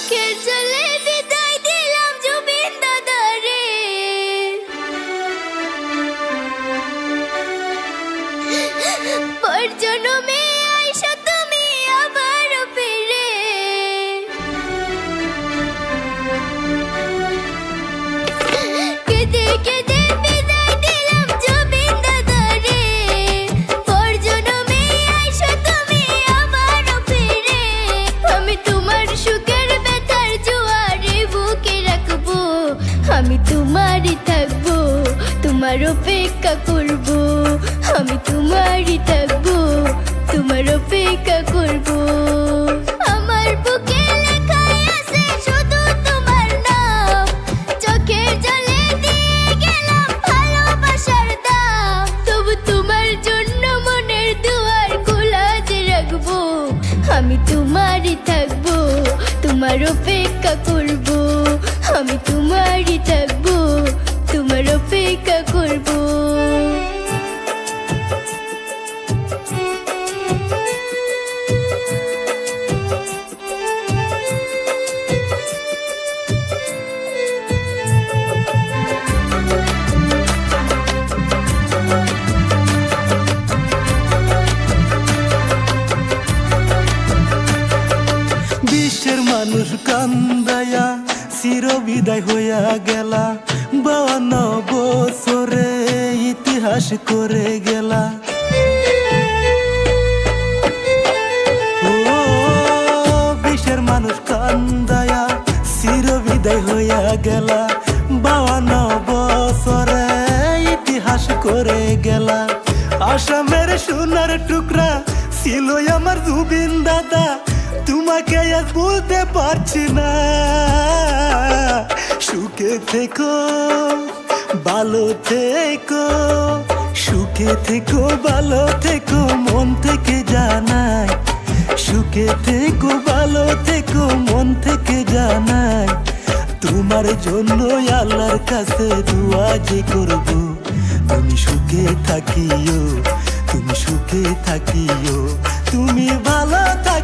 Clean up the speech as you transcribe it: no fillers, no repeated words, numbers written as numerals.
চোখের জলে বিদায় দিলাম জুবিন দাদারে। পর জন্মে আইসা তুমি আবার ফিরে। কেঁদে কেঁদে বিদায় দিলাম জুবিন দাদারে। পর জন্মে আইসা তুমি আবার ফিরে। আমি তোমার সুখের ব্যথার জোয়ারে বুকে রাখবো। আমি তোমারই থাকবো, তোমার অপেক্ষা করবো। আমি তোমারই থাকবো, তোমার অপেক্ষা করবো। আমার বুকে লেখাই আছে শুধু তোমার নাম। চোখের জলে দিয়ে গেলাম ভালোবাসার দাম। তবু তোমার জন্য মনের দুয়ার খোলা যে রাখবো। আমি তোমারই থাকবো, তোমার অপেক্ষা করবো। আমি তোমারই থাকবো, তোমার অপেক্ষা করবো। বিশ্বের মানুষ কান্দায়া চির বিদায় হইয়া গেলা। 52 বছরে ইতিহাস করে গেলা। ও বিশ্বের মানুষ কান্দায়া চির বিদায় হইয়া গেলা। 52 বছরে ইতিহাস করে গেলা। আসামের সোনার টুকরা ছিল আমার জুবিন দাদা। তোমাকে আজ বলতে পারছি না। সুখে থেকো, ভালো থেকো, সুখে থেকো, ভালো থেকো, মন থেকে জানাই। সুখে থেকো, ভালো থেকো, মন থেকে জানাই। তোমার জন্য আল্লাহর কাছে দোয়া যে করব। তুমি সুখে থাকিও, তুমি সুখে থাকিও, তুমি ভালো থাকি।